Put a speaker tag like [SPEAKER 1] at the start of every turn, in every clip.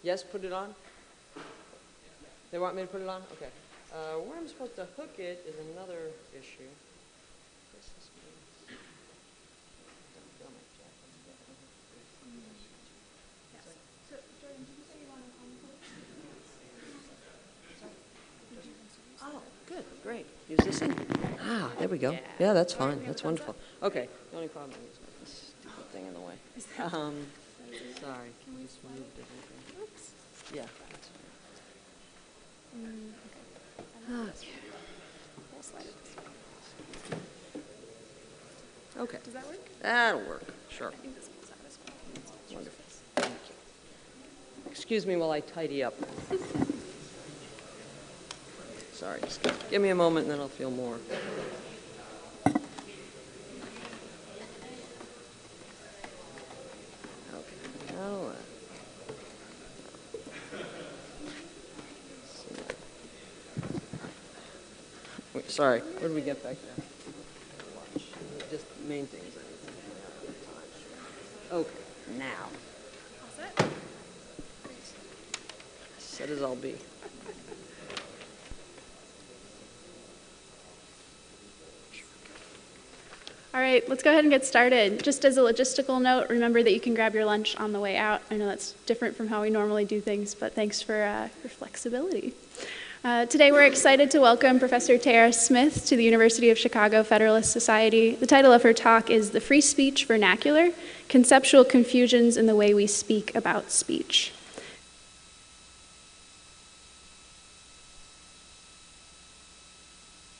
[SPEAKER 1] Yes, put it on? They want me to put it on? Okay. Where I'm supposed to hook it is another issue. Oh, good, great. Use this thing? Ah, there we go. Yeah, that's fine. That's wonderful. Okay, the only problem is this stupid thing in the way. Sorry. Just moved it. Oops. Yeah, that's fine. Okay.
[SPEAKER 2] Does that work?
[SPEAKER 1] That'll work, sure.
[SPEAKER 2] I think this pulls out as well.
[SPEAKER 1] Wonderful. Thank you. Excuse me while I tidy up. Sorry, just give me a moment and then I'll feel more. Okay. Now, wait, sorry, where did we get back there? Just main things. Okay, now.
[SPEAKER 2] All set?
[SPEAKER 1] Set as I'll be.
[SPEAKER 2] All right, let's go ahead and get started. Just as a logistical note, remember that you can grab your lunch on the way out. I know that's different from how we normally do things, but thanks for your flexibility. Today we're excited to welcome Professor Tara Smith to the University of Chicago Federalist Society. The title of her talk is The Free Speech Vernacular, Conceptual Confusions in the Way We Speak About Speech.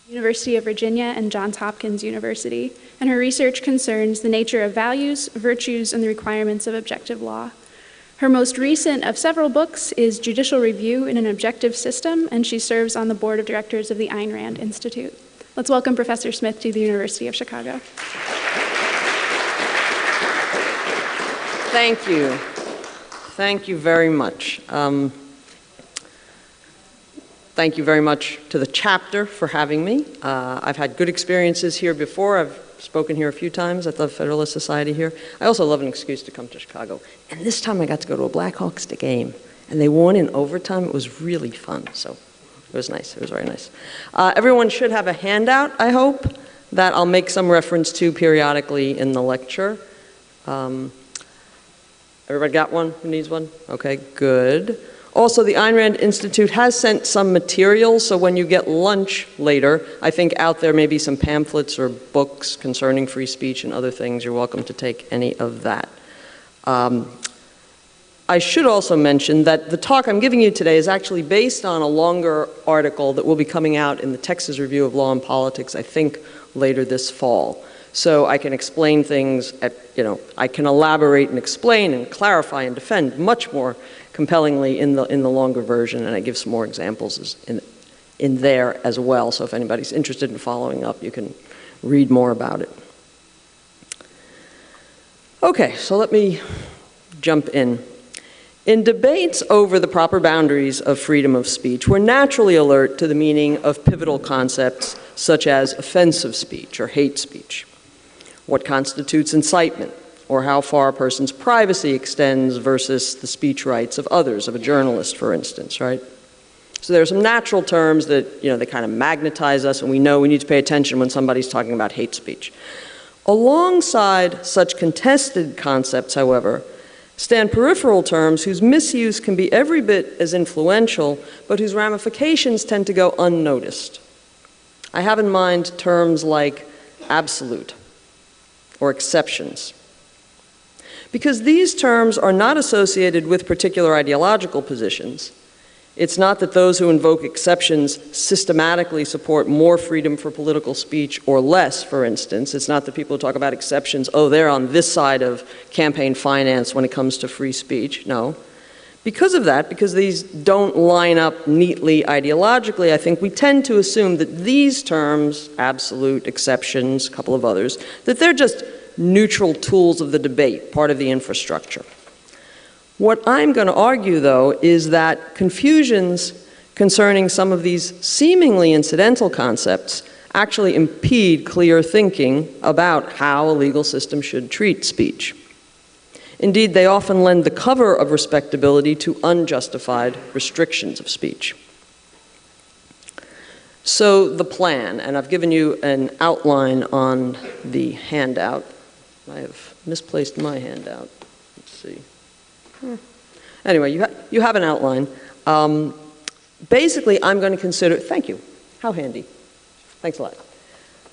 [SPEAKER 2] University of Virginia and Johns Hopkins University, and her research concerns the nature of values, virtues, and the requirements of objective law. Her most recent of several books is Judicial Review in an Objective System, and she serves on the board of directors of the Ayn Rand Institute. Let's welcome Professor Smith to the University of Chicago.
[SPEAKER 1] Thank you. Thank you very much. Thank you very much to the chapter for having me. I've had good experiences here before. I've spoken here a few times at the Federalist Society here. I also love an excuse to come to Chicago. And this time I got to go to a Blackhawks game. And they won in overtime. It was really fun. So it was nice. It was very nice. Everyone should have a handout, I hope, that I'll make some reference to periodically in the lecture. Everybody got one? Who needs one? Okay, good. Also, the Ayn Rand Institute has sent some materials, so when you get lunch later, I think out there may be some pamphlets or books concerning free speech and other things. You're welcome to take any of that. I should also mention that the talk I'm giving you today is actually based on a longer article that will be coming out in the Texas Review of Law and Politics, I think, later this fall. So I can explain things, I can elaborate and explain and clarify and defend much more compellingly in the longer version, and I give some more examples in there as well. So if anybody's interested in following up, you can read more about it. Okay, so let me jump in. In debates over the proper boundaries of freedom of speech, we're naturally alert to the meaning of pivotal concepts such as offensive speech or hate speech. What constitutes incitement, or how far a person's privacy extends versus the speech rights of others, of a journalist, for instance, right? So there are some natural terms that, they kind of magnetize us, and we know we need to pay attention when somebody's talking about hate speech. Alongside such contested concepts, however, stand peripheral terms whose misuse can be every bit as influential, but whose ramifications tend to go unnoticed. I have in mind terms like absolute or exceptions. Because these terms are not associated with particular ideological positions, it's not that those who invoke exceptions systematically support more freedom for political speech or less, for instance. It's not that people who talk about exceptions, they're on this side of campaign finance when it comes to free speech. No. Because of that, because these don't line up neatly ideologically, I think we tend to assume that these terms, absolute, exceptions, a couple of others, that they're just neutral tools of the debate, part of the infrastructure. What I'm going to argue, though, is that confusions concerning some of these seemingly incidental concepts actually impede clear thinking about how a legal system should treat speech. Indeed, they often lend the cover of respectability to unjustified restrictions of speech. So the plan, and I've given you an outline on the handout. I have misplaced my handout. Let's see. Anyway, you have an outline. Basically, I'm going to consider, thank you, how handy. Thanks a lot.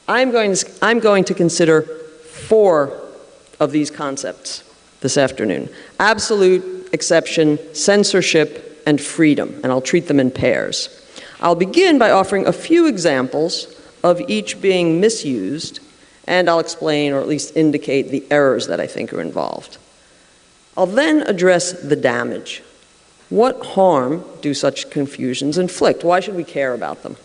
[SPEAKER 1] I'm going to consider 4 of these concepts this afternoon: absolute, exception, censorship, and freedom, and I'll treat them in pairs. I'll begin by offering a few examples of each being misused, and I'll explain, or at least indicate, the errors that I think are involved. I'll then address the damage. What harm do such confusions inflict? Why should we care about them?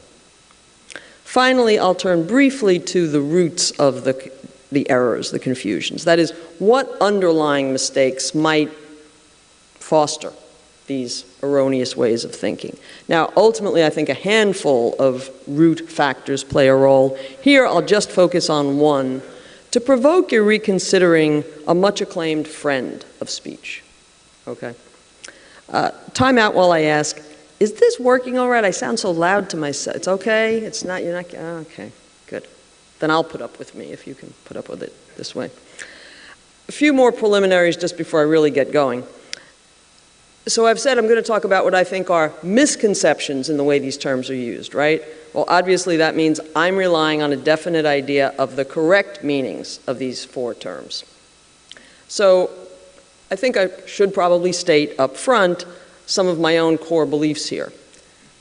[SPEAKER 1] Finally, I'll turn briefly to the roots of the errors, the confusions. That is, what underlying mistakes might foster these erroneous ways of thinking. Now, ultimately, I think a handful of root factors play a role. Here, I'll just focus on one to provoke your reconsidering a much acclaimed friend of speech. Okay? Time out while I ask, is this working all right? I sound so loud to myself. It's okay? It's not, you're not, okay, good. Then I'll put up with me if you can put up with it this way. A few more preliminaries just before I really get going. So I've said I'm going to talk about what I think are misconceptions in the way these terms are used, right? Well, obviously that means I'm relying on a definite idea of the correct meanings of these 4 terms. So I think I should probably state up front some of my own core beliefs here.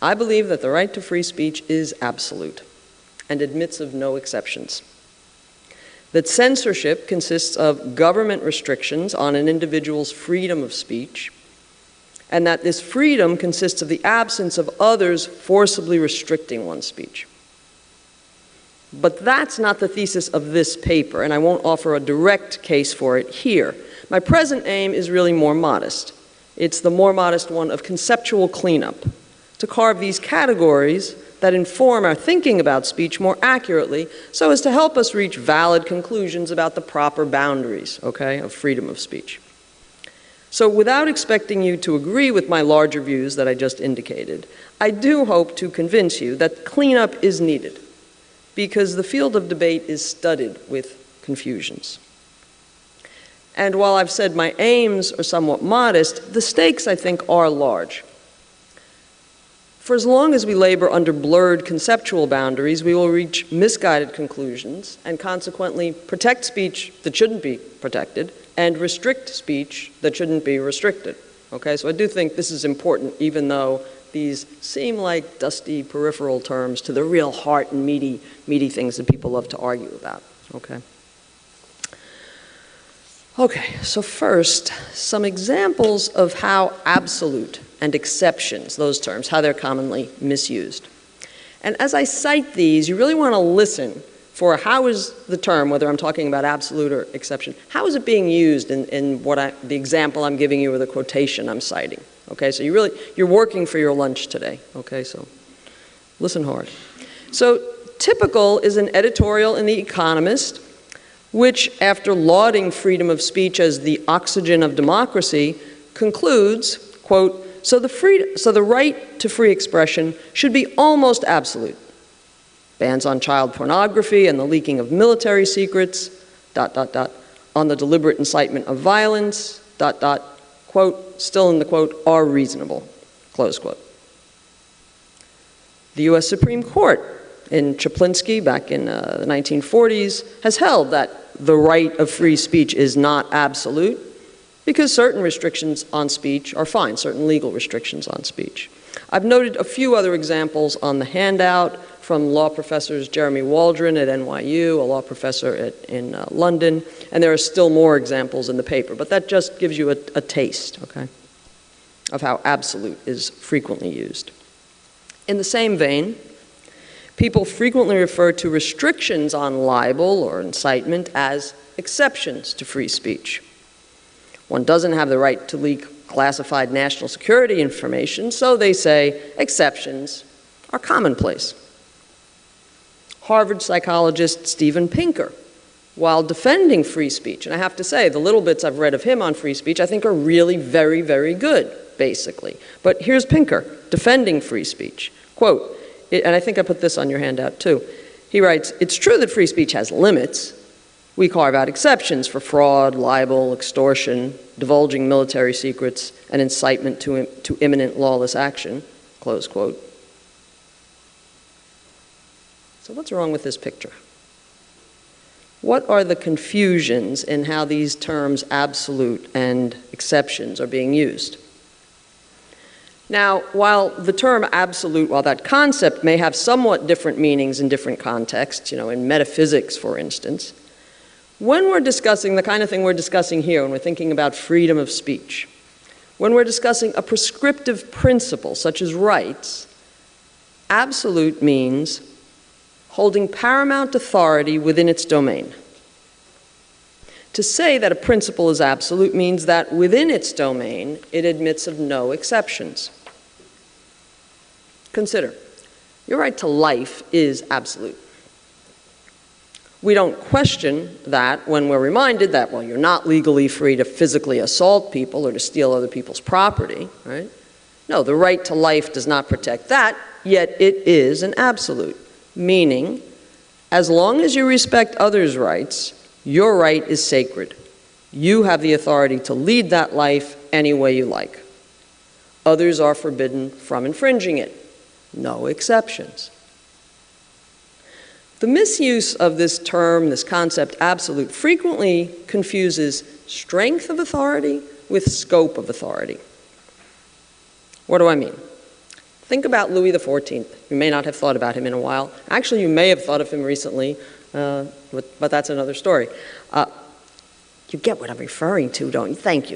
[SPEAKER 1] I believe that the right to free speech is absolute and admits of no exceptions. That censorship consists of government restrictions on an individual's freedom of speech, and that this freedom consists of the absence of others forcibly restricting one's speech. But that's not the thesis of this paper, and I won't offer a direct case for it here. My present aim is really more modest. It's the more modest one of conceptual cleanup, to carve these categories that inform our thinking about speech more accurately so as to help us reach valid conclusions about the proper boundaries, okay, of freedom of speech. So without expecting you to agree with my larger views that I just indicated, I do hope to convince you that cleanup is needed because the field of debate is studded with confusions. And while I've said my aims are somewhat modest, the stakes, I think, are large. For as long as we labor under blurred conceptual boundaries, we will reach misguided conclusions and consequently protect speech that shouldn't be protected and restrict speech that shouldn't be restricted. Okay, so I do think this is important, even though these seem like dusty peripheral terms to the real heart and meaty things that people love to argue about. Okay. Okay, so first, some examples of how absolute and exceptions, those terms, how they're commonly misused. And as I cite these, you really want to listen for how is the term, whether I'm talking about absolute or exception, how is it being used in the example I'm giving you or the quotation I'm citing? Okay, so you're working for your lunch today. Okay, so listen hard. So typical is an editorial in The Economist, which, after lauding freedom of speech as the oxygen of democracy, concludes, quote, so the right to free expression should be almost absolute. Bans on child pornography and the leaking of military secrets, ... on the deliberate incitement of violence, ... quote, still in the quote, are reasonable, close quote. The US Supreme Court in Chaplinsky back in the 1940s has held that the right of free speech is not absolute because certain restrictions on speech are fine, certain legal restrictions on speech. I've noted a few other examples on the handout from law professors Jeremy Waldron at NYU, a law professor in London, and there are still more examples in the paper, but that just gives you a taste, okay, of how absolute is frequently used. In the same vein, people frequently refer to restrictions on libel or incitement as exceptions to free speech. One doesn't have the right to leak classified national security information, so they say exceptions are commonplace. Harvard psychologist Steven Pinker while defending free speech. And I have to say, the little bits I've read of him on free speech I think are really very, very good, basically. But here's Pinker, defending free speech. Quote, and I think I put this on your handout too. He writes, "It's true that free speech has limits. We carve out exceptions for fraud, libel, extortion, divulging military secrets, and incitement to imminent lawless action," close quote. So what's wrong with this picture? What are the confusions in how these terms absolute and exceptions are being used? Now, while the term absolute, while that concept may have somewhat different meanings in different contexts, in metaphysics, for instance, when we're discussing the kind of thing we're discussing here, when we're thinking about freedom of speech, when we're discussing a prescriptive principle such as rights, absolute means holding paramount authority within its domain. To say that a principle is absolute means that within its domain, it admits of no exceptions. Consider, your right to life is absolute. We don't question that when we're reminded that, well, you're not legally free to physically assault people or to steal other people's property, right? No, the right to life does not protect that, yet it is an absolute, meaning as long as you respect others' rights, your right is sacred. You have the authority to lead that life any way you like. Others are forbidden from infringing it. No exceptions. The misuse of this term, this concept, absolute, frequently confuses strength of authority with scope of authority. What do I mean? Think about Louis XIV. You may not have thought about him in a while. Actually, you may have thought of him recently, but that's another story. You get what I'm referring to, don't you? Thank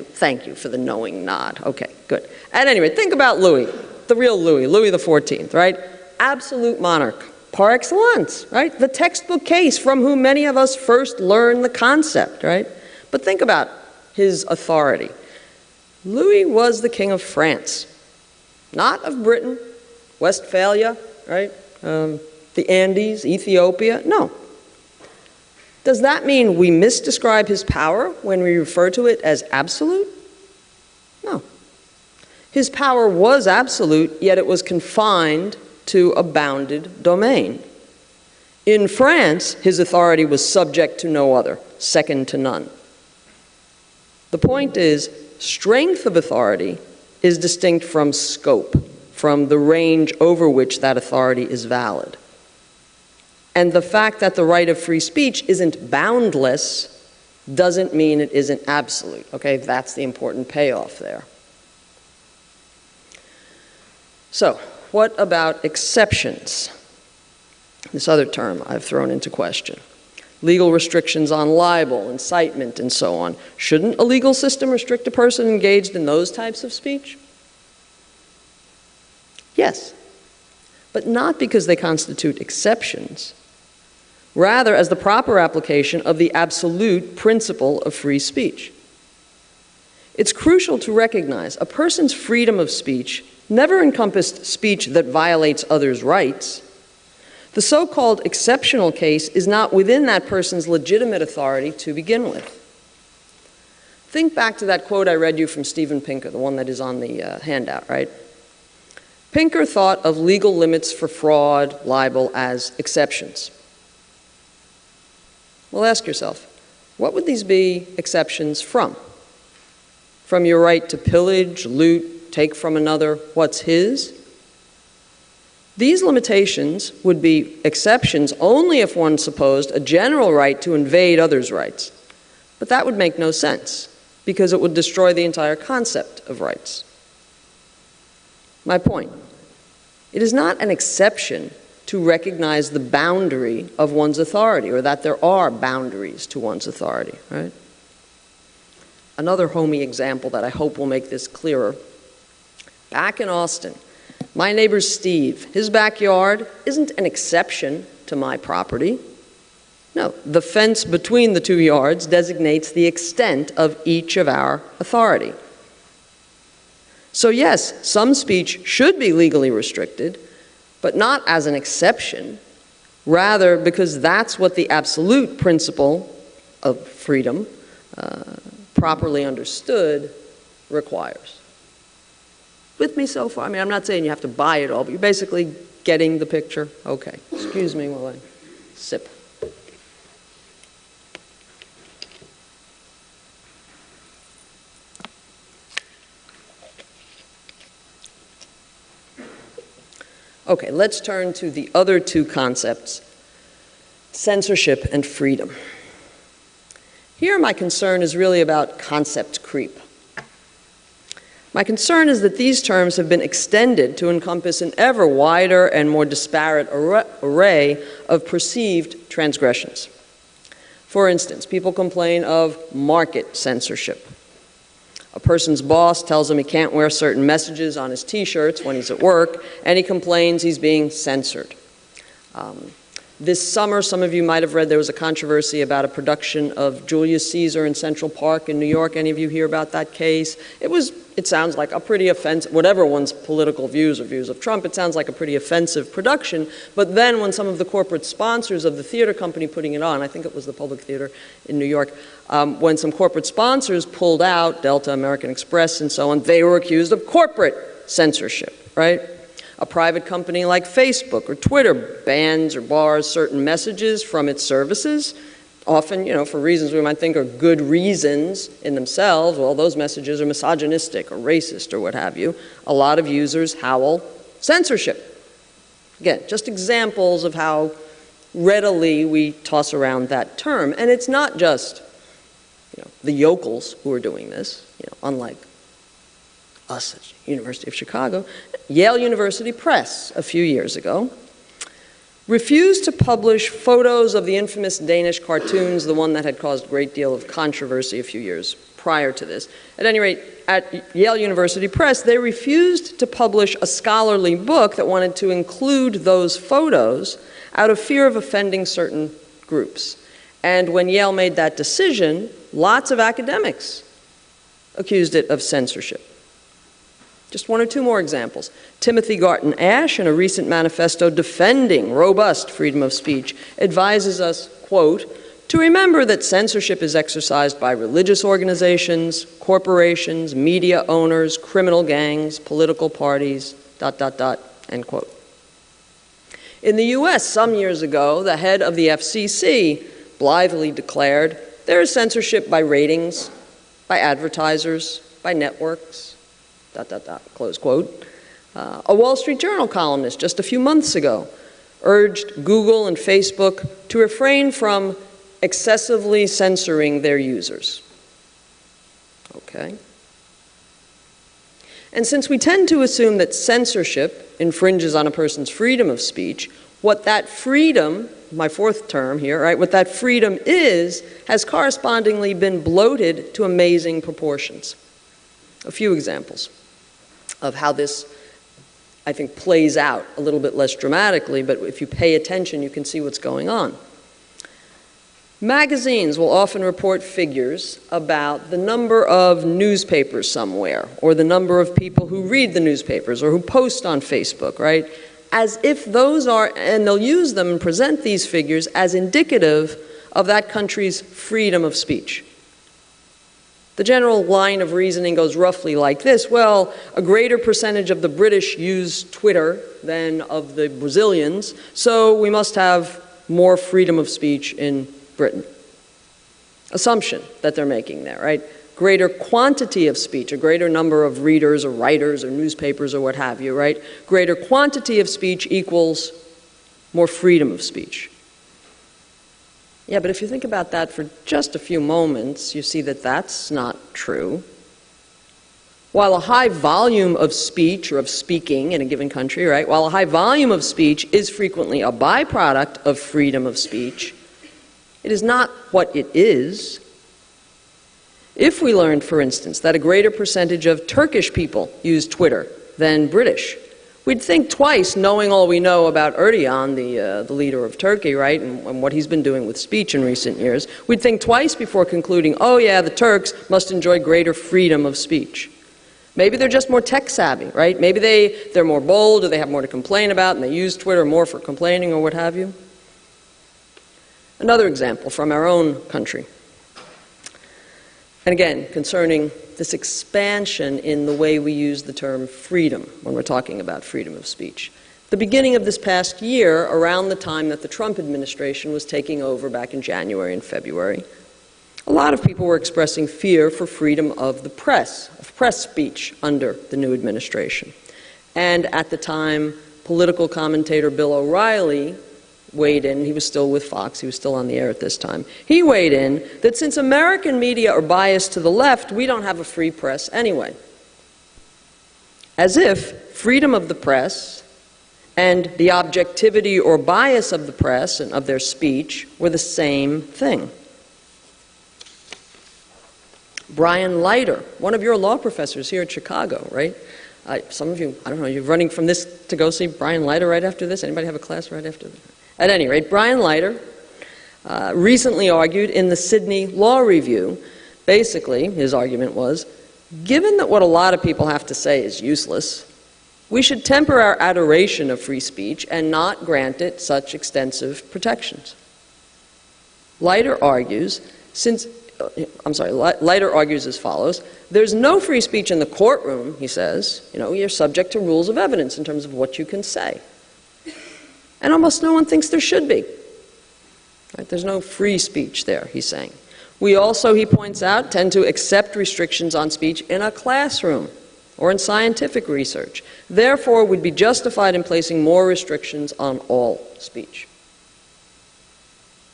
[SPEAKER 1] you for the knowing nod. Okay, good. At any rate, think about Louis, the real Louis XIV, right? Absolute monarch, par excellence, right? The textbook case from whom many of us first learned the concept, right? But think about his authority. Louis was the king of France, not of Britain, Westphalia, right? The Andes, Ethiopia, no. Does that mean we misdescribe his power when we refer to it as absolute? No. His power was absolute, yet it was confined to a bounded domain. In France, his authority was subject to no other, second to none. The point is, strength of authority is distinct from scope, from the range over which that authority is valid. And the fact that the right of free speech isn't boundless doesn't mean it isn't absolute, okay? That's the important payoff there. So, what about exceptions? This other term I've thrown into question. Legal restrictions on libel, incitement, and so on. Shouldn't a legal system restrict a person engaged in those types of speech? Yes, but not because they constitute exceptions. Rather, as the proper application of the absolute principle of free speech. It's crucial to recognize a person's freedom of speech never encompassed speech that violates others' rights. The so-called exceptional case is not within that person's legitimate authority to begin with. Think back to that quote I read you from Steven Pinker, the one that is on the handout, right? Pinker thought of legal limits for fraud, libel as exceptions. Well, ask yourself, what would these be exceptions from? From your right to pillage, loot, take from another what's his? These limitations would be exceptions only if one supposed a general right to invade others' rights. But that would make no sense, because it would destroy the entire concept of rights. My point, it is not an exception to recognize the boundary of one's authority, or that there are boundaries to one's authority, right? Another homey example that I hope will make this clearer. Back in Austin, my neighbor Steve, his backyard isn't an exception to my property. No, the fence between the two yards designates the extent of each of our authority. So yes, some speech should be legally restricted, but not as an exception, rather because that's what the absolute principle of freedom, properly understood, requires. With me so far? I mean, I'm not saying you have to buy it all, but you're basically getting the picture. Okay, excuse me while I sip. Okay, let's turn to the other two concepts, censorship and freedom. Here my concern is really about concept creep. My concern is that these terms have been extended to encompass an ever wider and more disparate array of perceived transgressions. For instance, people complain of market censorship. A person's boss tells him he can't wear certain messages on his t-shirts when he's at work, and he complains he's being censored. This summer, some of you might have read there was a controversy about a production of Julius Caesar in Central Park in New York. Any of you hear about that case? It sounds like a pretty offensive, whatever one's political views or views of Trump, it sounds like a pretty offensive production. But then when some of the corporate sponsors of the theater company putting it on, I think it was the Public Theater in New York, when some corporate sponsors pulled out, Delta, American Express, and so on, they were accused of corporate censorship, right? A private company like Facebook or Twitter bans or bars certain messages from its services, often, for reasons we might think are good reasons in themselves. Well, those messages are misogynistic or racist or what have you. A lot of users howl censorship. Again, just examples of how readily we toss around that term. And it's not just, the yokels who are doing this, unlike us at the University of Chicago. Yale University Press, a few years ago, refused to publish photos of the infamous Danish cartoons, the one that had caused a great deal of controversy a few years prior to this. At any rate, at Yale University Press, they refused to publish a scholarly book that wanted to include those photos out of fear of offending certain groups. And when Yale made that decision, lots of academics accused it of censorship. Just one or two more examples. Timothy Garton Ash, in a recent manifesto defending robust freedom of speech, advises us, quote, to remember that censorship is exercised by religious organizations, corporations, media owners, criminal gangs, political parties, ... end quote. In the US, some years ago, the head of the FCC blithely declared, there is censorship by ratings, by advertisers, by networks, ... close quote. A Wall Street Journal columnist just a few months ago urged Google and Facebook to refrain from excessively censoring their users. Okay. And since we tend to assume that censorship infringes on a person's freedom of speech, what that freedom, my fourth term here, right, what that freedom is, has correspondingly been bloated to amazing proportions. A few examples of how this, I think, plays out a little bit less dramatically, but if you pay attention, you can see what's going on. Magazines will often report figures about the number of newspapers somewhere, or the number of people who read the newspapers, or who post on Facebook, right? As if those are, and they'll use them and present these figures as indicative of that country's freedom of speech. The general line of reasoning goes roughly like this. Well, a greater percentage of the British use Twitter than of the Brazilians, so we must have more freedom of speech in Britain. Assumption that they're making there, right? Greater quantity of speech, a greater number of readers or writers or newspapers or what have you, right? Greater quantity of speech equals more freedom of speech. Yeah, but if you think about that for just a few moments, you see that that's not true. While a high volume of speech or of speaking in a given country, right? While a high volume of speech is frequently a byproduct of freedom of speech, it is not what it is. If we learned, for instance, that a greater percentage of Turkish people use Twitter than British, we'd think twice, knowing all we know about Erdogan, the leader of Turkey, right, and what he's been doing with speech in recent years. We'd think twice before concluding, oh yeah, the Turks must enjoy greater freedom of speech. Maybe they're just more tech savvy, right? Maybe they're more bold, or they have more to complain about, and they use Twitter more for complaining or what have you. Another example from our own country. And again, concerning this expansion in the way we use the term freedom when we're talking about freedom of speech. The beginning of this past year, around the time that the Trump administration was taking over back in January and February, a lot of people were expressing fear for freedom of the press, of press speech under the new administration. And at the time, political commentator Bill O'Reilly weighed in. He was still with Fox. He was still on the air at this time. He weighed in that since American media are biased to the left, we don't have a free press anyway. As if freedom of the press and the objectivity or bias of the press and of their speech were the same thing. Brian Leiter, one of your law professors here at Chicago, right? Some of you, I don't know, you're running from this to go see Brian Leiter right after this? Anybody have a class right after this? At any rate, Brian Leiter recently argued in the Sydney Law Review, basically, his argument was, given that what a lot of people have to say is useless, we should temper our adoration of free speech and not grant it such extensive protections. Leiter argues, Leiter argues as follows: there's no free speech in the courtroom, he says. You know, you're subject to rules of evidence in terms of what you can say. And almost no one thinks there should be. Right? There's no free speech there, he's saying. We also, he points out, tend to accept restrictions on speech in a classroom or in scientific research. Therefore, we'd be justified in placing more restrictions on all speech.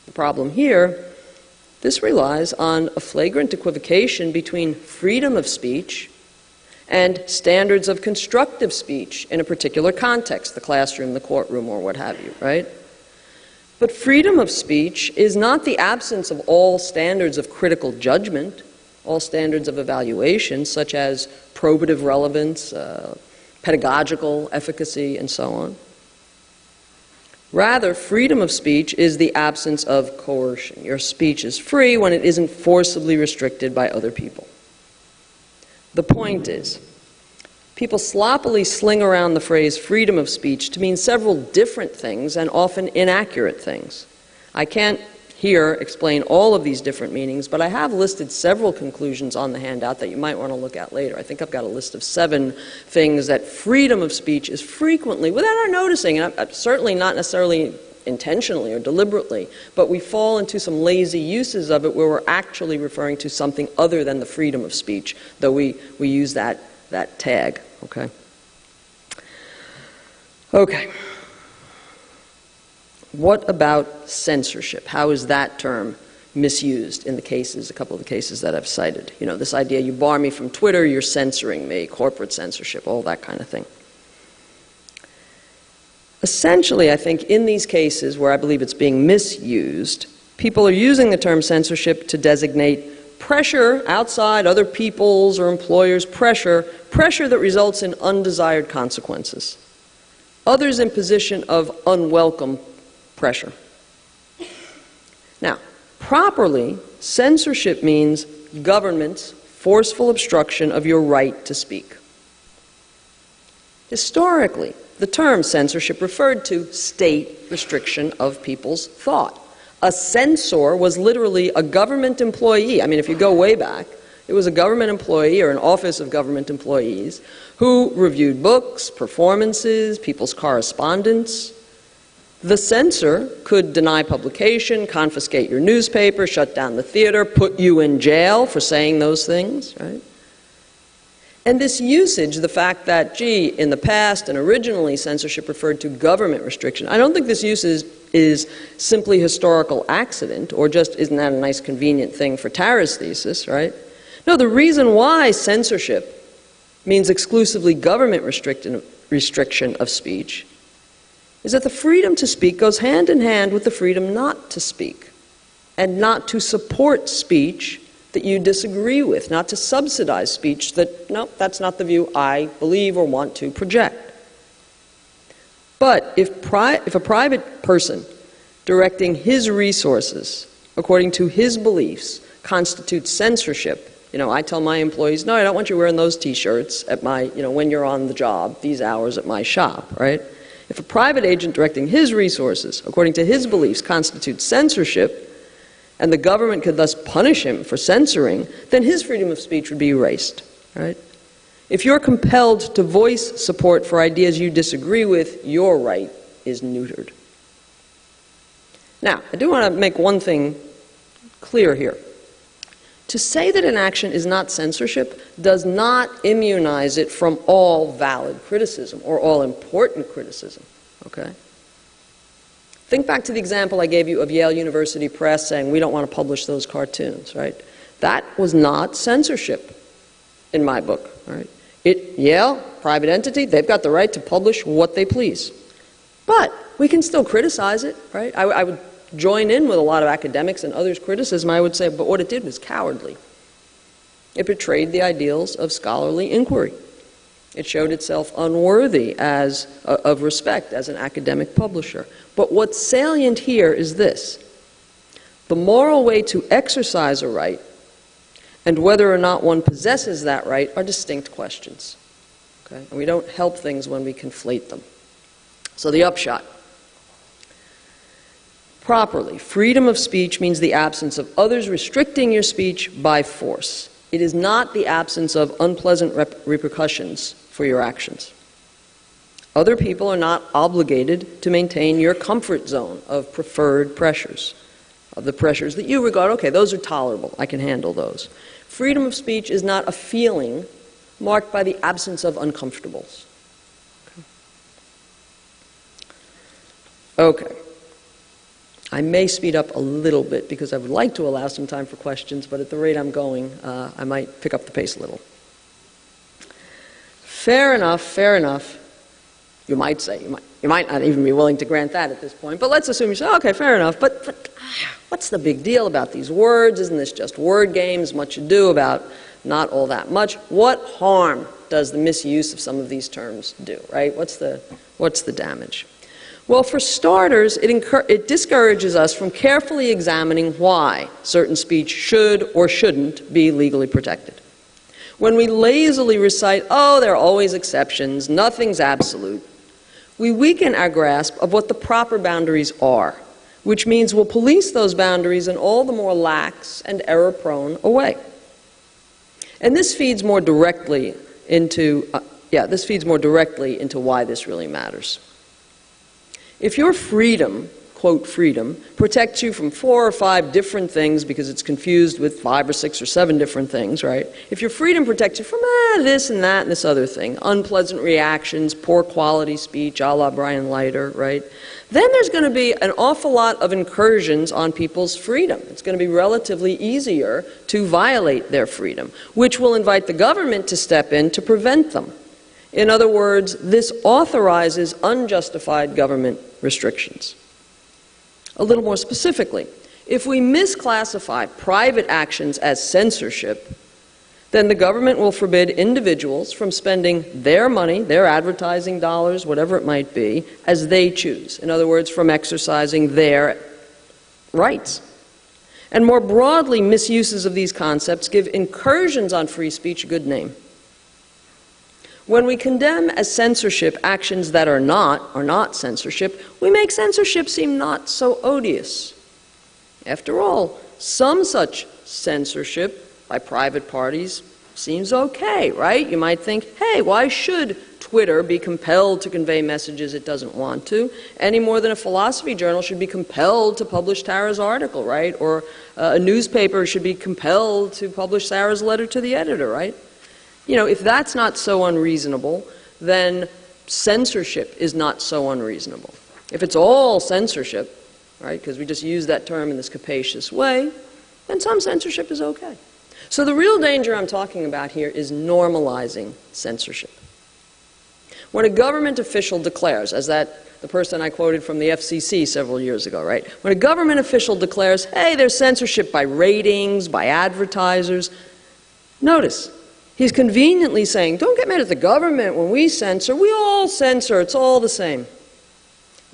[SPEAKER 1] The problem here, this relies on a flagrant equivocation between freedom of speech and standards of constructive speech in a particular context, the classroom, the courtroom, or what have you, right? But freedom of speech is not the absence of all standards of critical judgment, all standards of evaluation, such as probative relevance, pedagogical efficacy, and so on. Rather, freedom of speech is the absence of coercion. Your speech is free when it isn't forcibly restricted by other people. The point is, people sloppily sling around the phrase freedom of speech to mean several different things and often inaccurate things. I can't here explain all of these different meanings, but I have listed several conclusions on the handout that you might want to look at later. I think I've got a list of 7 things that freedom of speech is frequently, without our noticing, and certainly not necessarily intentionally or deliberately, but we fall into some lazy uses of it where we're actually referring to something other than the freedom of speech, though we use that tag, okay? Okay. What about censorship? How is that term misused in the cases, a couple of the cases that I've cited? You know, this idea, you bar me from Twitter, you're censoring me, corporate censorship, all that kind of thing. Essentially, I think in these cases where I believe it's being misused, people are using the term censorship to designate pressure outside other people's or employers' pressure that results in undesired consequences. Others in position of unwelcome pressure. Now, properly, censorship means government's forceful obstruction of your right to speak. Historically, the term censorship referred to state restriction of people's thought. A censor was literally a government employee. I mean, if you go way back, it was a government employee or an office of government employees who reviewed books, performances, people's correspondence. The censor could deny publication, confiscate your newspaper, shut down the theater, put you in jail for saying those things, right? And this usage, the fact that, gee, in the past and originally censorship referred to government restriction, I don't think this use is simply historical accident or just isn't that a nice convenient thing for Tara's thesis, right? No, the reason why censorship means exclusively government restriction of speech is that the freedom to speak goes hand in hand with the freedom not to speak and not to support speech that you disagree with, not to subsidize speech that, no, that's not the view I believe or want to project. But if a private person directing his resources according to his beliefs constitutes censorship, you know, I tell my employees, no, I don't want you wearing those t-shirts at my, you know, when you're on the job, these hours at my shop, right? If a private agent directing his resources according to his beliefs constitutes censorship, and the government could thus punish him for censoring, then his freedom of speech would be erased, right? If you're compelled to voice support for ideas you disagree with, your right is neutered. Now, I do want to make one thing clear here. To say that an action is not censorship does not immunize it from all valid criticism or all important criticism, okay? Think back to the example I gave you of Yale University Press saying, we don't want to publish those cartoons, right? That was not censorship in my book, right? Yale, private entity, they've got the right to publish what they please. But we can still criticize it, right? I would join in with a lot of academics and others' criticism. I would say, but what it did was cowardly. It betrayed the ideals of scholarly inquiry. It showed itself unworthy of respect as an academic publisher. But what's salient here is this. The moral way to exercise a right and whether or not one possesses that right are distinct questions. Okay? And we don't help things when we conflate them. So the upshot. Properly, freedom of speech means the absence of others restricting your speech by force. It is not the absence of unpleasant repercussions for your actions. Other people are not obligated to maintain your comfort zone of preferred pressures, of the pressures that you regard, okay, those are tolerable, I can handle those. Freedom of speech is not a feeling marked by the absence of uncomfortables. Okay. I may speed up a little bit because I would like to allow some time for questions, but at the rate I'm going, I might pick up the pace a little. Fair enough, fair enough. You might say, you might not even be willing to grant that at this point, but let's assume you say, okay, fair enough, but what's the big deal about these words? Isn't this just word games, much ado about not all that much? What harm does the misuse of some of these terms do, right? What's the damage? Well, for starters, it discourages us from carefully examining why certain speech should or shouldn't be legally protected. When we lazily recite, oh, there are always exceptions, nothing's absolute, we weaken our grasp of what the proper boundaries are, which means we'll police those boundaries in all the more lax and error-prone a way. And this feeds more directly into why this really matters. If your freedom, quote freedom, protects you from 4 or 5 different things because it's confused with 5 or 6 or 7 different things, right? If your freedom protects you from this and that and this other thing, unpleasant reactions, poor quality speech, a la Brian Leiter, right? Then there's going to be an awful lot of incursions on people's freedom. It's going to be relatively easier to violate their freedom, which will invite the government to step in to prevent them. In other words, this authorizes unjustified government restrictions. A little more specifically, if we misclassify private actions as censorship, then the government will forbid individuals from spending their money, their advertising dollars, whatever it might be, as they choose. In other words, from exercising their rights. And more broadly, misuses of these concepts give incursions on free speech a good name. When we condemn as censorship actions that are not censorship, we make censorship seem not so odious. After all, some such censorship by private parties seems okay, right? You might think, hey, why should Twitter be compelled to convey messages it doesn't want to, any more than a philosophy journal should be compelled to publish Tara's article, right? Or a newspaper should be compelled to publish Sarah's letter to the editor, right? You know, if that's not so unreasonable, then censorship is not so unreasonable. If it's all censorship, right, because we just use that term in this capacious way, then some censorship is okay. So the real danger I'm talking about here is normalizing censorship. When a government official declares, as the person I quoted from the FCC several years ago, right? When a government official declares, hey, there's censorship by ratings, by advertisers, notice, he's conveniently saying, don't get mad at the government when we censor. We all censor. It's all the same.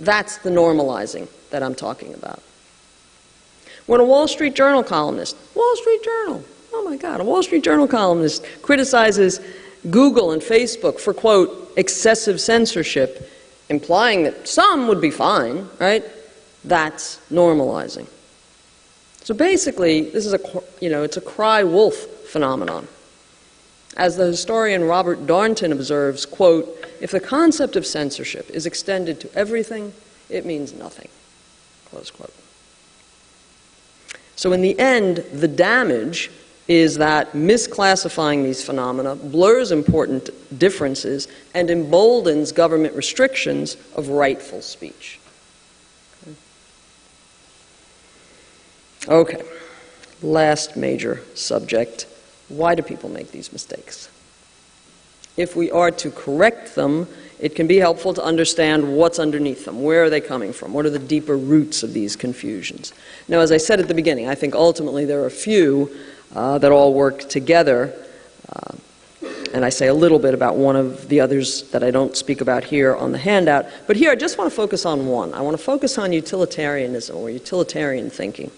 [SPEAKER 1] That's the normalizing that I'm talking about. When a Wall Street Journal columnist, Wall Street Journal, oh my God, a Wall Street Journal columnist criticizes Google and Facebook for, quote, excessive censorship, implying that some would be fine, right? That's normalizing. So basically, this is it's a cry wolf phenomenon. As the historian Robert Darnton observes, quote, "If the concept of censorship is extended to everything, it means nothing," close quote. So in the end, the damage is that misclassifying these phenomena blurs important differences and emboldens government restrictions of rightful speech. Okay, last major subject. Why do people make these mistakes? If we are to correct them, it can be helpful to understand what's underneath them. Where are they coming from? What are the deeper roots of these confusions? Now, as I said at the beginning, I think ultimately there are a few that all work together. And I say a little bit about one of the others that I don't speak about here on the handout. But here I just want to focus on one. I want to focus on utilitarianism or utilitarian thinking.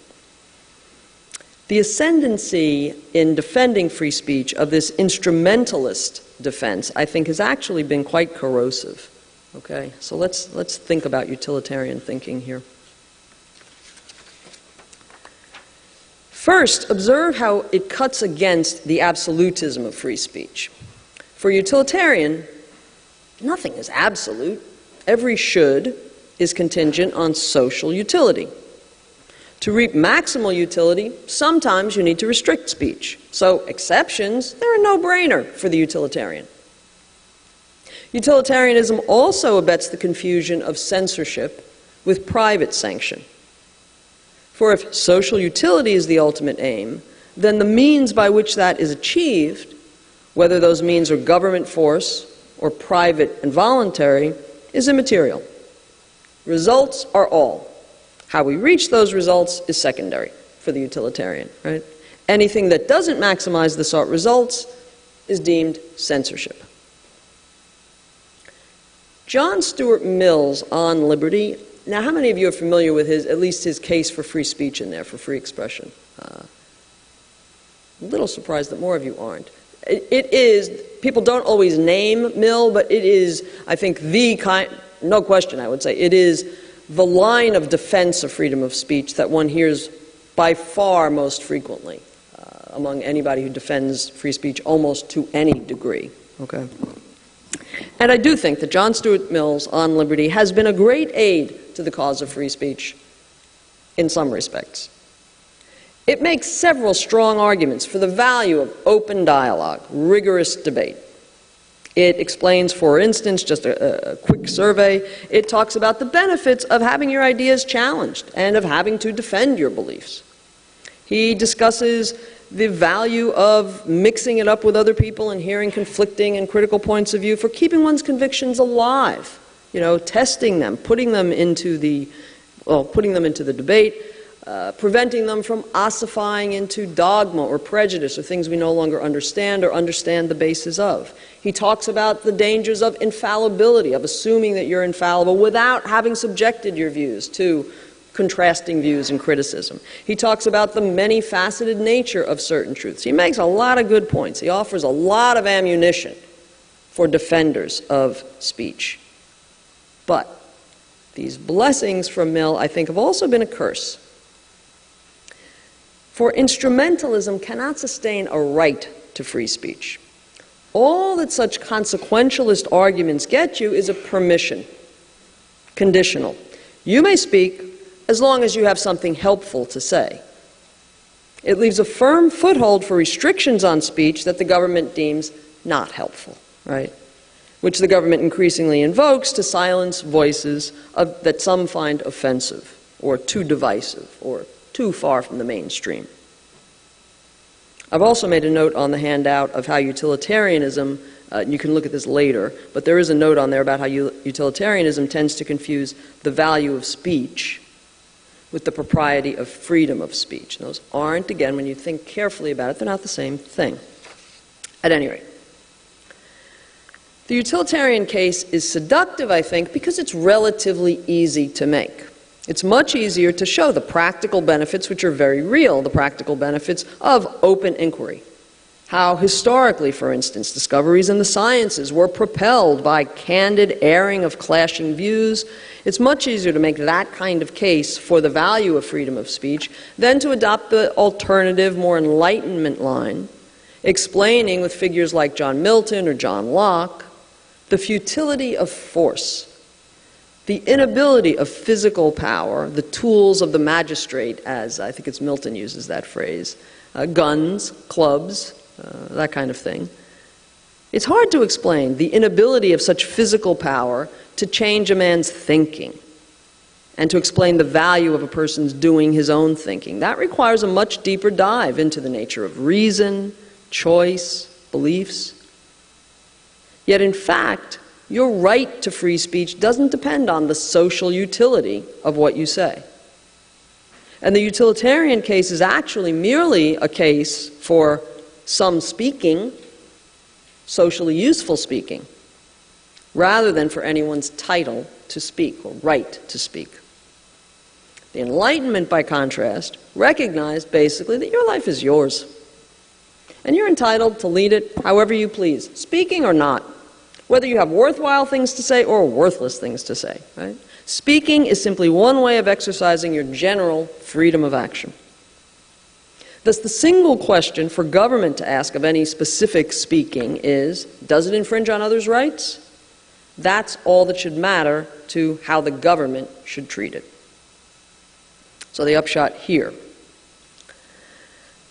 [SPEAKER 1] The ascendancy in defending free speech of this instrumentalist defense, I think, has actually been quite corrosive. Okay, so let's think about utilitarian thinking here. First, observe how it cuts against the absolutism of free speech. For utilitarian, nothing is absolute. Every should is contingent on social utility. To reap maximal utility, sometimes you need to restrict speech. So exceptions, they're a no-brainer for the utilitarian. Utilitarianism also abets the confusion of censorship with private sanction. For if social utility is the ultimate aim, then the means by which that is achieved, whether those means are government force or private and voluntary, is immaterial. Results are all. How we reach those results is secondary for the utilitarian, right? Anything that doesn't maximize the sought results is deemed censorship. John Stuart Mill's On Liberty. Now, how many of you are familiar with at least his case for free speech in there, for free expression? I'm a little surprised that more of you aren't. It is, people don't always name Mill, but it is, I think, no question, I would say, it is the line of defense of freedom of speech that one hears by far most frequently among anybody who defends free speech almost to any degree. Okay. And I do think that John Stuart Mill's On Liberty has been a great aid to the cause of free speech in some respects. It makes several strong arguments for the value of open dialogue, rigorous debate. It explains, for instance, just a quick survey, it talks about the benefits of having your ideas challenged and of having to defend your beliefs. He discusses the value of mixing it up with other people and hearing conflicting and critical points of view for keeping one's convictions alive, testing them, putting them into the debate, preventing them from ossifying into dogma or prejudice or things we no longer understand or understand the basis of. He talks about the dangers of infallibility, of assuming that you're infallible without having subjected your views to contrasting views and criticism. He talks about the many-faceted nature of certain truths. He makes a lot of good points. He offers a lot of ammunition for defenders of speech. But these blessings from Mill, I think, have also been a curse. For instrumentalism cannot sustain a right to free speech. All that such consequentialist arguments get you is a permission, conditional. You may speak as long as you have something helpful to say. It leaves a firm foothold for restrictions on speech that the government deems not helpful, right? Which the government increasingly invokes to silence voices that some find offensive or too divisive or too far from the mainstream. I've also made a note on the handout of how utilitarianism, you can look at this later, but there is a note on there about how utilitarianism tends to confuse the value of speech with the propriety of freedom of speech. And those aren't, again, when you think carefully about it, they're not the same thing. At any rate, the utilitarian case is seductive, I think, because it's relatively easy to make. It's much easier to show the practical benefits, which are very real, the practical benefits of open inquiry. How historically, for instance, discoveries in the sciences were propelled by candid airing of clashing views. It's much easier to make that kind of case for the value of freedom of speech than to adopt the alternative, more Enlightenment line, explaining with figures like John Milton or John Locke the futility of force, the inability of physical power, the tools of the magistrate, as I think it's Milton uses that phrase, guns, clubs, that kind of thing. It's hard to explain the inability of such physical power to change a man's thinking and to explain the value of a person's doing his own thinking. That requires a much deeper dive into the nature of reason, choice, beliefs. Yet in fact, your right to free speech doesn't depend on the social utility of what you say. And the utilitarian case is actually merely a case for some speaking, socially useful speaking, rather than for anyone's title to speak or right to speak. The Enlightenment, by contrast, recognized basically that your life is yours. And you're entitled to lead it however you please, speaking or not, whether you have worthwhile things to say or worthless things to say. Right? Speaking is simply one way of exercising your general freedom of action. Thus, the single question for government to ask of any specific speaking is, does it infringe on others' rights? That's all that should matter to how the government should treat it. So the upshot here.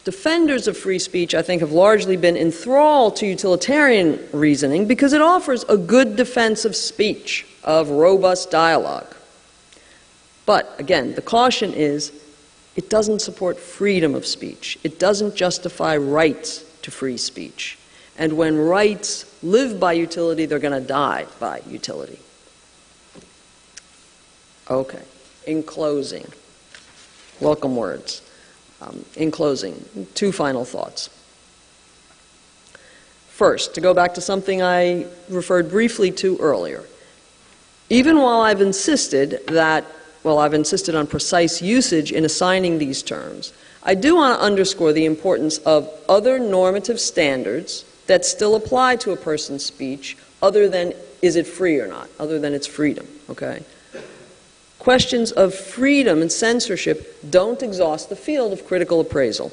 [SPEAKER 1] Defenders of free speech, I think, have largely been enthralled to utilitarian reasoning because it offers a good defense of speech, of robust dialogue. But, again, the caution is it doesn't support freedom of speech. It doesn't justify rights to free speech. And when rights live by utility, they're going to die by utility. Okay, in closing, welcome words. In closing, two final thoughts. First, to go back to something I referred briefly to earlier. Even while I've insisted on precise usage in assigning these terms, I do want to underscore the importance of other normative standards that still apply to a person's speech other than is it free or not, other than its freedom, okay? Questions of freedom and censorship don't exhaust the field of critical appraisal.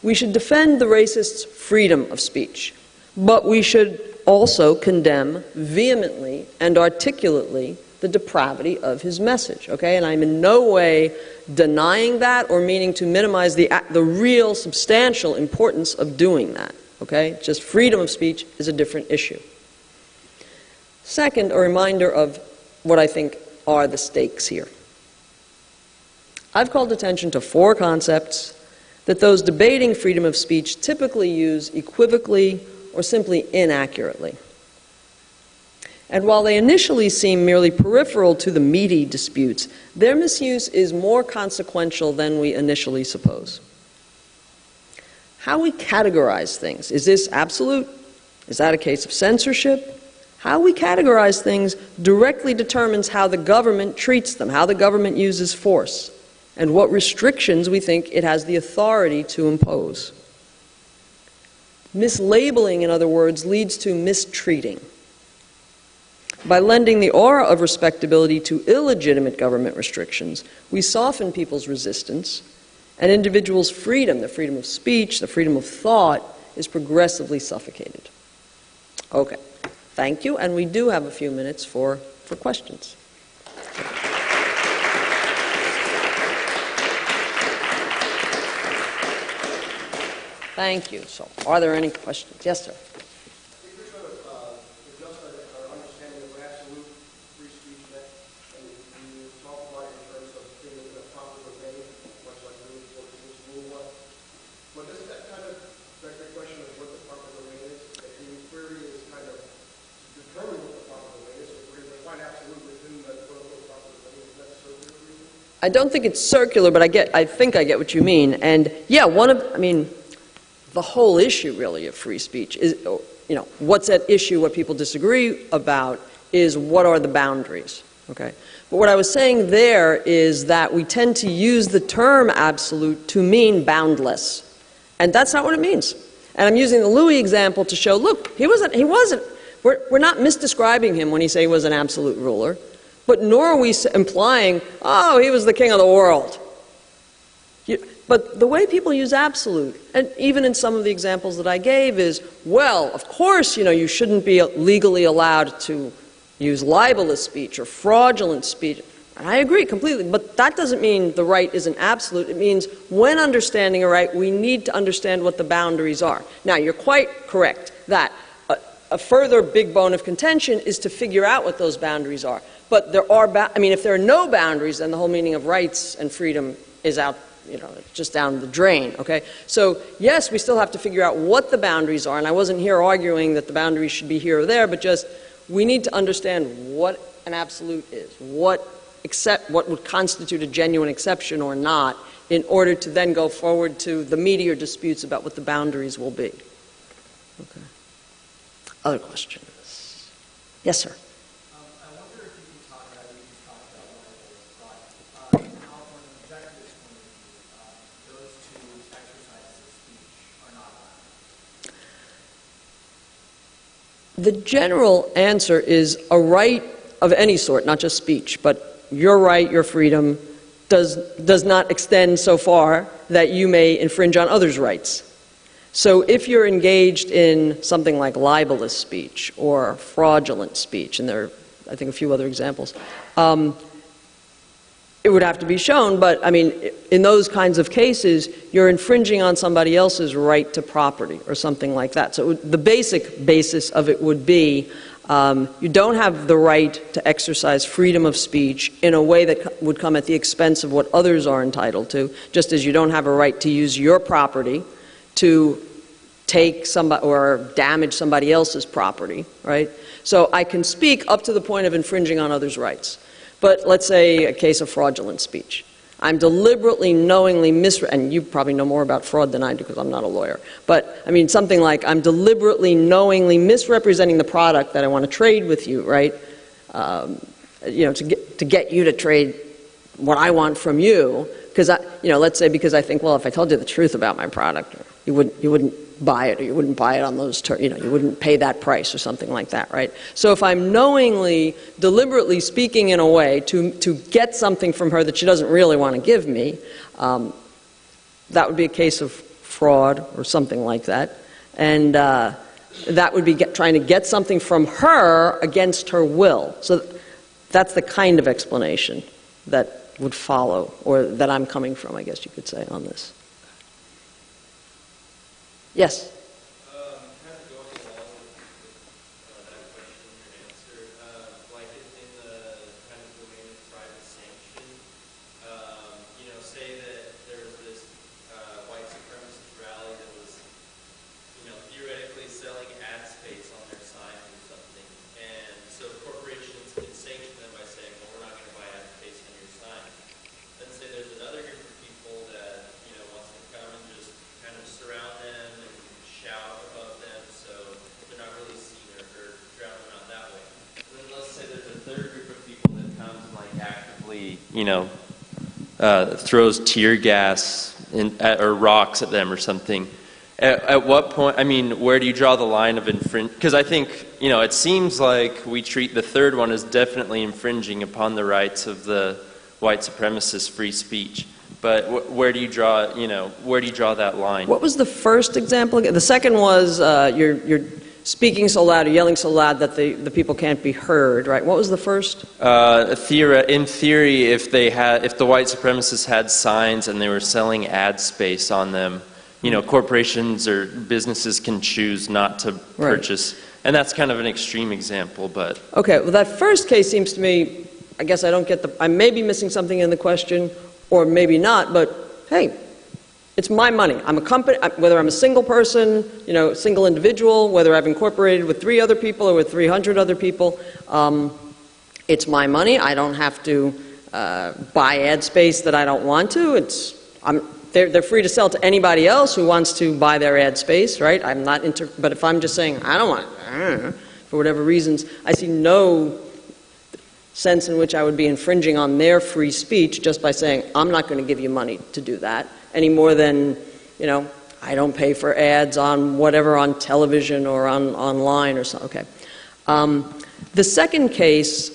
[SPEAKER 1] We should defend the racist's freedom of speech, but we should also condemn vehemently and articulately the depravity of his message, okay? And I'm in no way denying that or meaning to minimize the real substantial importance of doing that, okay? Just freedom of speech is a different issue. Second, a reminder of what I think are the stakes here. I've called attention to four concepts that those debating freedom of speech typically use equivocally or simply inaccurately. And while they initially seem merely peripheral to the meaty disputes, their misuse is more consequential than we initially suppose. How we categorize things. Is this absolute? Is that a case of censorship? How we categorize things directly determines how the government treats them, how the government uses force, and what restrictions we think it has the authority to impose. Mislabeling, in other words, leads to mistreating. By lending the aura of respectability to illegitimate government restrictions, we soften people's resistance, and individuals' freedom, the freedom of speech, the freedom of thought, is progressively suffocated. Okay. Thank you, and we do have a few minutes for questions. Thank you. So, are there any questions? Yes, sir. I don't think it's circular, but I think I get what you mean. And yeah, the whole issue really of free speech is, what's at issue, what people disagree about is what are the boundaries, okay? But what I was saying there is that we tend to use the term absolute to mean boundless. And that's not what it means. And I'm using the Louis example to show, look, he wasn't, we're not misdescribing him when he say he was an absolute ruler, but nor are we implying, oh, he was the king of the world. But the way people use absolute, and even in some of the examples that I gave, is, well, of course, you shouldn't be legally allowed to use libelous speech or fraudulent speech. And I agree completely, but that doesn't mean the right isn't absolute. It means when understanding a right, we need to understand what the boundaries are. Now, you're quite correct that a further big bone of contention is to figure out what those boundaries are. But there are, if there are no boundaries, then the whole meaning of rights and freedom is out, it's just down the drain, okay? So, yes, we still have to figure out what the boundaries are, and I wasn't here arguing that the boundaries should be here or there, but just we need to understand what an absolute is, what would constitute a genuine exception or not, in order to then go forward to the meatier disputes about what the boundaries will be. Okay. Other questions? Yes, sir.
[SPEAKER 3] I wonder if you can talk about, we just talked about libel, but how from an objectivist point of view, those two exercises of speech are not allowed.
[SPEAKER 1] The general answer is a right of any sort, not just speech, but your right, your freedom, does not extend so far that you may infringe on others' rights. So if you're engaged in something like libelous speech or fraudulent speech, and there are, I think, a few other examples, it would have to be shown, but in those kinds of cases, you're infringing on somebody else's right to property or something like that. So the basic basis of it would be you don't have the right to exercise freedom of speech in a way that would come at the expense of what others are entitled to, just as you don't have a right to use your property to take somebody or damage somebody else's property, right? So I can speak up to the point of infringing on others' rights. But let's say a case of fraudulent speech. I'm deliberately, knowingly and you probably know more about fraud than I do because I'm not a lawyer. But something like I'm deliberately, knowingly misrepresenting the product that I want to trade with you, right? To get you to trade what I want from you, because let's say because I think, well, if I told you the truth about my product, you wouldn't buy it, or you wouldn't buy it on those terms, you wouldn't pay that price or something like that, right? So if I'm knowingly, deliberately speaking in a way to get something from her that she doesn't really want to give me, that would be a case of fraud or something like that. And that would be trying to get something from her against her will. So that's the kind of explanation that would follow, or that I'm coming from, I guess you could say, on this. Yes?
[SPEAKER 4] Kind of going along with that question and answer, like in the kind of domain of private sanction, say that there was this white supremacist rally that was, theoretically selling ad space on their signs or something, and so corporations can sanction them by saying, well, we're not going to buy ad space on your sign. Then say there's another group of people that, wants to come and just kind of surround them and shout above them, so they're not really seen or drown them out that way. And then let's say there's a third group of people that comes and actively, throws tear gas or rocks at them or something. At what point, where do you draw the line of infringe? Because I think, it seems like we treat the third one as definitely infringing upon the rights of the white supremacist free speech. But where do you draw, that line?
[SPEAKER 1] What was the first example? The second was you're speaking so loud or yelling so loud that the people can't be heard, right? What was the first?
[SPEAKER 4] In theory, if the white supremacists had signs and they were selling ad space on them, corporations or businesses can choose not to purchase. Right. And that's kind of an extreme example, but... Okay,
[SPEAKER 1] well, that first case seems to me, I guess I don't get I may be missing something in the question, or maybe not, but hey, it's my money. I'm a company, whether I'm a single person, single individual, whether I've incorporated with 3 other people or with 300 other people, it's my money. I don't have to buy ad space that I don't want to. They're free to sell to anybody else who wants to buy their ad space, right? But if I'm just saying, I don't want it, for whatever reasons, I see no sense in which I would be infringing on their free speech just by saying, I'm not going to give you money to do that, any more than, I don't pay for ads on whatever, on television or online or something. Okay. The second case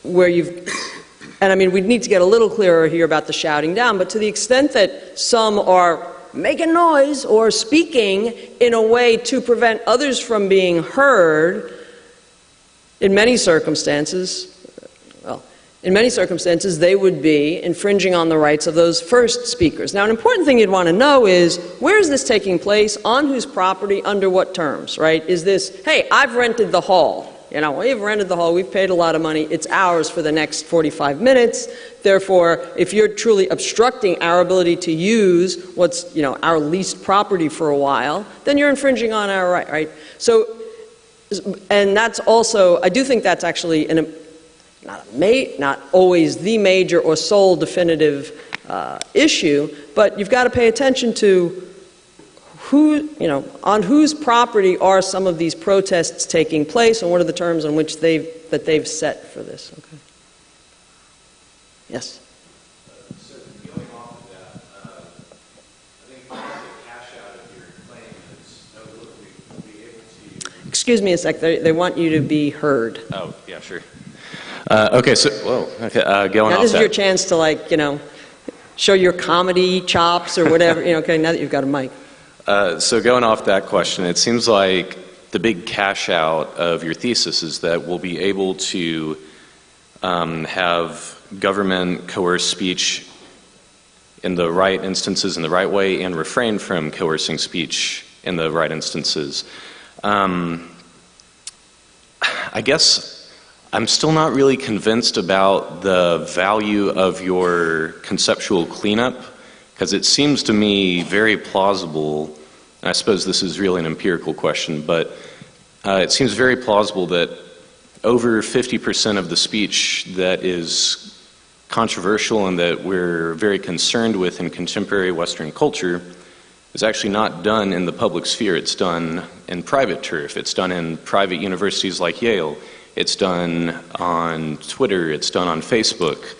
[SPEAKER 1] where you've, and I mean, we need to get a little clearer here about the shouting down, but to the extent that some are making noise or speaking in a way to prevent others from being heard, in many circumstances, they would be infringing on the rights of those first speakers. Now, an important thing you'd want to know is, where is this taking place, on whose property, under what terms, right? Is this, hey, I've rented the hall. You know, we've rented the hall, we've paid a lot of money, it's ours for the next 45 minutes. Therefore, if you're truly obstructing our ability to use what's, you know, our leased property for a while, then you're infringing on our right, right? So, and that's also, I do think that's actually not always the major or sole definitive issue, but you've got to pay attention to who, you know, on whose property are some of these protests taking place, and what are the terms on which they've set for this. Okay. Yes.
[SPEAKER 5] So going off of that, I think part of the cash out of your claim is, oh, look, we'll be able to.
[SPEAKER 1] Excuse me a sec. They want you to be heard.
[SPEAKER 5] Oh, yeah, sure. Okay, so whoa. Okay, going
[SPEAKER 1] now
[SPEAKER 5] off
[SPEAKER 1] this
[SPEAKER 5] that.
[SPEAKER 1] is your chance to, like, you know, show your comedy chops or whatever. You know, okay, now that you've got a mic.
[SPEAKER 5] So going off that question, it seems like the big cash out of your thesis is that we'll be able to have government coerce speech in the right instances in the right way and refrain from coercing speech in the right instances. I guess I'm still not really convinced about the value of your conceptual cleanup, because it seems to me very plausible, and I suppose this is really an empirical question, but it seems very plausible that over 50% of the speech that is controversial and that we're very concerned with in contemporary Western culture is actually not done in the public sphere. It's done in private turf. It's done in private universities like Yale. It's done on Twitter. It's done on Facebook.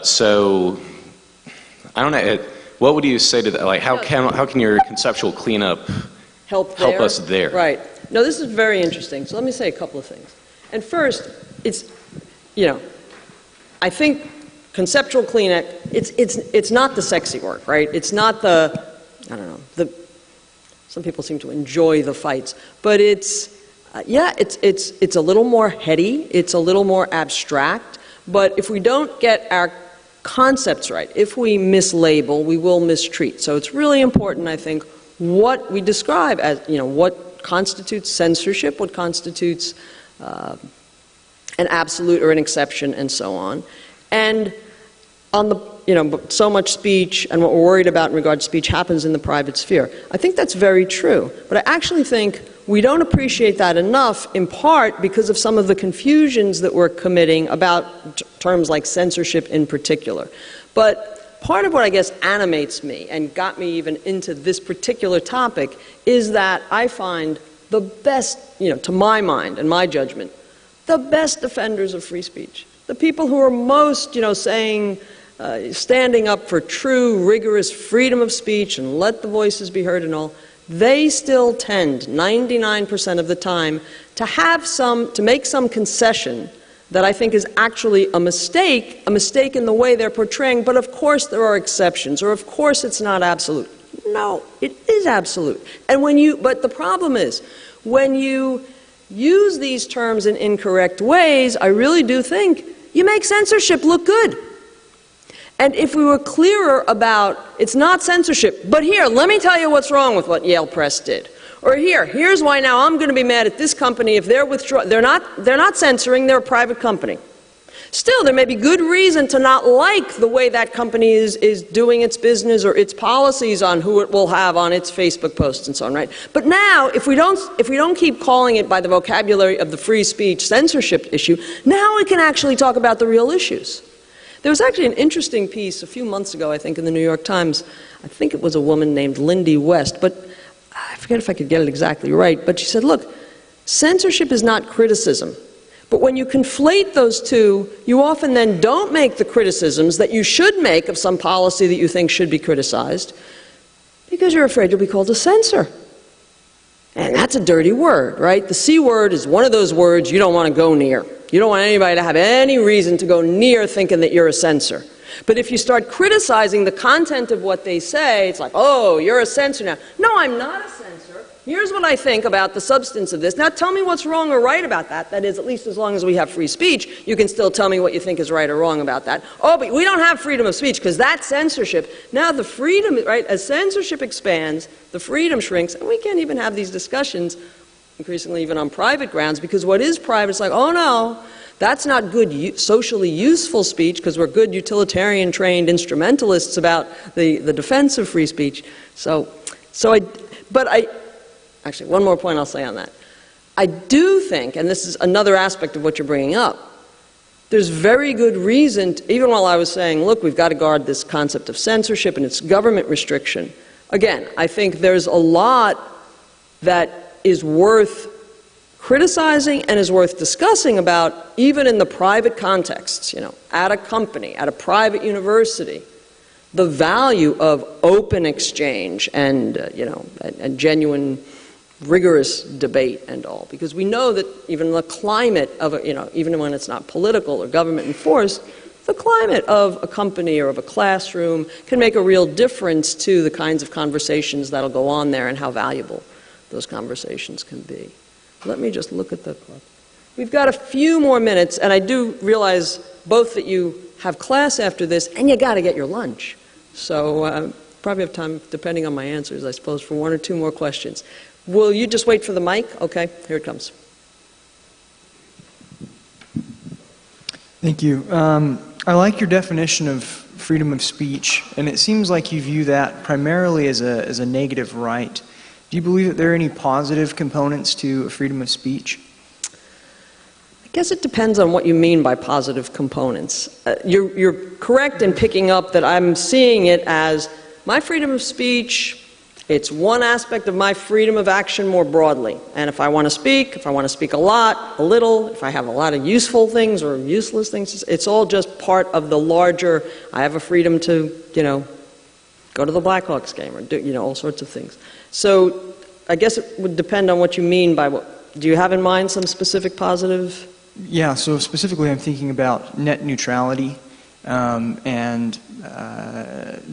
[SPEAKER 5] So I don't know. What would you say to that? Like, how can your conceptual cleanup help us there?
[SPEAKER 1] Right. No, this is very interesting. So let me say a couple of things. And first, it's, you know, I think conceptual cleanup, it's not the sexy work, right? It's not the, I don't know, some people seem to enjoy the fights, but it's, yeah, it's a little more heady, it's a little more abstract, but if we don't get our concepts right, if we mislabel, we will mistreat. So it's really important, I think, what we describe as, you know, what constitutes censorship, what constitutes an absolute or an exception, and so on. And on the, you know, so much speech and what we're worried about in regard to speech happens in the private sphere. I think that's very true, but I actually think we don't appreciate that enough, in part because of some of the confusions that we're committing about terms like censorship in particular. But part of what I guess animates me and got me even into this particular topic is that I find the best, you know, to my mind and my judgment, the best defenders of free speech, the people who are most, you know, saying, standing up for true, rigorous freedom of speech and let the voices be heard and all, they still tend, 99% of the time, to make some concession that I think is actually a mistake in the way they're portraying, but of course there are exceptions, or of course it's not absolute. No, it is absolute. And but the problem is, when you use these terms in incorrect ways, I really do think you make censorship look good. And if we were clearer about, it's not censorship, but here, let me tell you what's wrong with what Yale Press did. Or here's why now I'm going to be mad at this company if they're they're not censoring, they're a private company. Still, there may be good reason to not like the way that company is doing its business or its policies on who it will have on its Facebook posts and so on, right? But now, if we don't keep calling it by the vocabulary of the free speech censorship issue, now we can actually talk about the real issues. There was actually an interesting piece a few months ago, I think, in the New York Times. I think it was a woman named Lindy West, but I forget if I could get it exactly right. But she said, look, censorship is not criticism. But when you conflate those two, you often then don't make the criticisms that you should make of some policy that you think should be criticized, Because you're afraid you'll be called a censor. And that's a dirty word, right? The C word is one of those words you don't want to go near. You don't want anybody to have any reason to go near thinking that you're a censor. But if you start criticizing the content of what they say, it's like, oh, you're a censor now. No, I'm not a censor. Here's what I think about the substance of this. Now tell me what's wrong or right about that. That is, at least as long as we have free speech, you can still tell me what you think is right or wrong about that. Oh, but we don't have freedom of speech because that's censorship. Now the freedom, right, as censorship expands, the freedom shrinks, and we can't even have these discussions, increasingly even on private grounds, because what is private is like, oh no, that's not good socially useful speech because we're good utilitarian trained instrumentalists about the defense of free speech. Actually, one more point I'll say on that. I do think, and this is another aspect of what you're bringing up, there's very good reason, even while I was saying, look, we've got to guard this concept of censorship and its government restriction. Again, I think there's a lot that is worth criticizing and is worth discussing about, even in the private contexts, at a company, at a private university, the value of open exchange and, and genuine, rigorous debate and all. Because we know that even the climate of, even when it's not political or government enforced, the climate of a company or of a classroom can make a real difference to the kinds of conversations that'll go on there and how valuable those conversations can be. Let me just look at the clock. We've got a few more minutes, and I do realize both that you have class after this and you got to get your lunch. So probably have time, depending on my answers, I suppose, for one or two more questions. Will you just wait for the mic? Okay, here it comes.
[SPEAKER 6] Thank you. I like your definition of freedom of speech, and it seems like you view that primarily as a negative right. Do you believe that there are any positive components to freedom of speech?
[SPEAKER 1] I guess it depends on what you mean by positive components. You're correct in picking up that I'm seeing it as my freedom of speech. It's one aspect of my freedom of action more broadly. And if I want to speak a lot, a little, if I have a lot of useful things or useless things, it's all just part of the larger, I have a freedom to, go to the Blackhawks game or do, all sorts of things. So I guess it would depend on what you mean by what, do you have in mind some specific positive?
[SPEAKER 6] Yeah, so specifically I'm thinking about net neutrality. And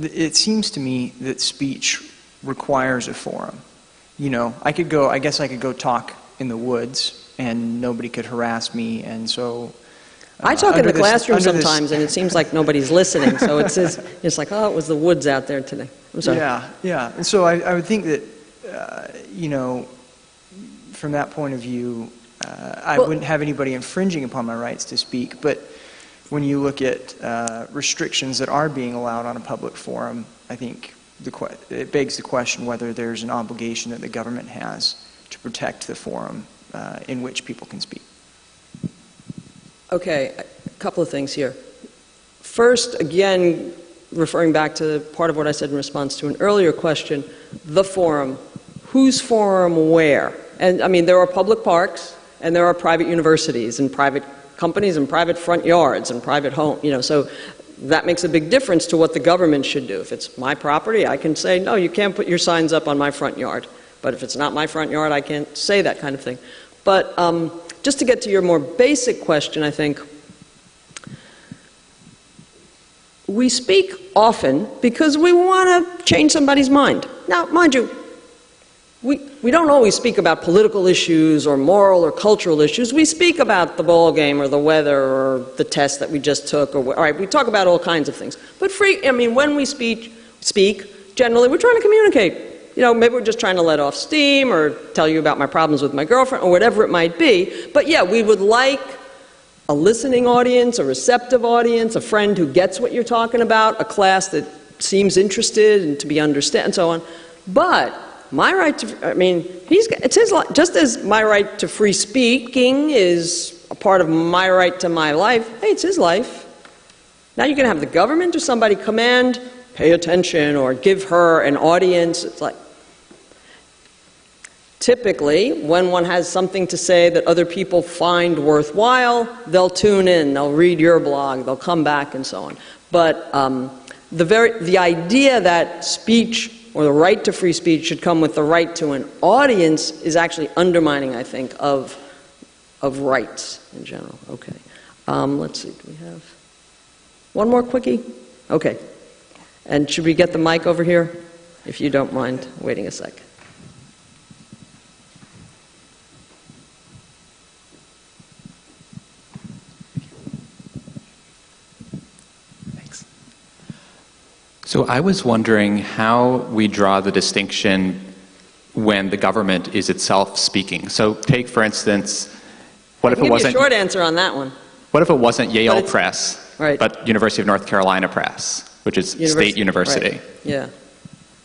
[SPEAKER 6] it seems to me that speech requires a forum. I guess I could go talk in the woods and nobody could harass me, and so
[SPEAKER 1] I talk in the classroom sometimes and it seems like nobody's listening, so it's like, oh, it was the woods out there today. I'm sorry.
[SPEAKER 6] Yeah. And so I would think that, from that point of view, I wouldn't have anybody infringing upon my rights to speak, but when you look at restrictions that are being allowed on a public forum, I think it begs the question whether there's an obligation that the government has to protect the forum in which people can speak.
[SPEAKER 1] Okay, a couple of things here. First, again, referring back to part of what I said in response to an earlier question, the forum. Whose forum where? And I mean, there are public parks and there are private universities and private companies and private front yards and private homes, so that makes a big difference to what the government should do. If it's my property, I can say, no, you can't put your signs up on my front yard. But if it's not my front yard, I can't say that kind of thing. But just to get to your more basic question, I think, we speak often because we want to change somebody's mind. Now, mind you, we don't always speak about political issues or moral or cultural issues. We speak about the ball game or the weather or the test that we just took. All right, we talk about all kinds of things. But when we speak, generally we're trying to communicate. Maybe we're just trying to let off steam or tell you about my problems with my girlfriend or whatever it might be. But yeah, we would like a listening audience, a receptive audience, a friend who gets what you're talking about, a class that seems interested and to be understood and so on. But my right to, it's his, just as my right to free speaking is a part of my right to my life, hey, it's his life. Now you can have the government or somebody command, pay attention or give her an audience. It's like, typically, when one has something to say that other people find worthwhile, they'll tune in, they'll read your blog, they'll come back and so on. But the idea that speech or the right to free speech should come with the right to an audience is actually undermining, I think, of rights in general. Okay. Let's see, do we have one more quickie? Okay. And should we get the mic over here, if you don't mind waiting a sec?
[SPEAKER 7] Thanks. So I was wondering how we draw the distinction when the government is itself speaking. So take, for instance, what if it wasn't...
[SPEAKER 1] Give you a short answer on that one.
[SPEAKER 7] What if it wasn't Yale Press,
[SPEAKER 1] right,
[SPEAKER 7] but University of North Carolina Press, which is state university?
[SPEAKER 1] Right. Yeah.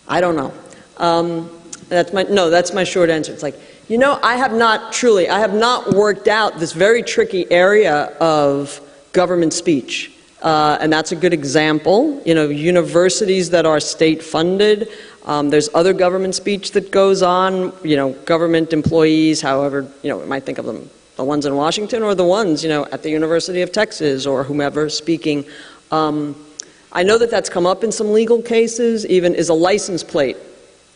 [SPEAKER 1] I don't know. That's my short answer. It's like, you know, I have not worked out this very tricky area of government speech. And that's a good example. You know, universities that are state funded, there's other government speech that goes on, you know, government employees, however, you know, we might think of them, the ones in Washington or the ones, you know, at the University of Texas or whomever speaking. I know that that's come up in some legal cases, even is a license plate.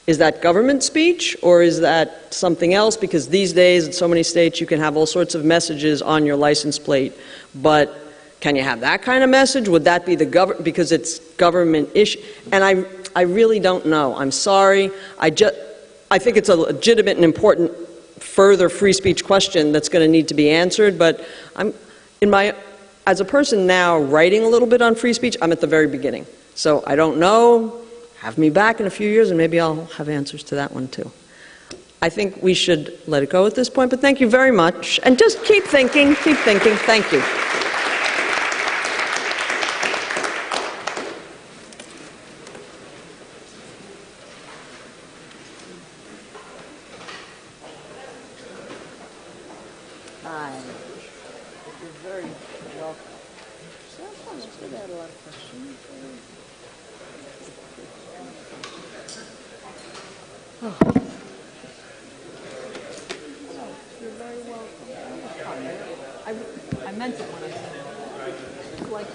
[SPEAKER 1] Is that government speech or is that something else? Because these days in so many states you can have all sorts of messages on your license plate, but can you have that kind of message? Would that be the government, because it's government issue? And I really don't know. I'm sorry. I think it's a legitimate and important further free speech question that's going to need to be answered, but as a person now writing a little bit on free speech, I'm at the very beginning. So I don't know. Have me back in a few years and maybe I'll have answers to that one too. I think we should let it go at this point, but thank you very much. And just keep thinking, keep thinking. Thank you. Hi. You're very welcome. So I was going to add a lot of questions. Oh. You're very welcome. I meant it when I said it. Like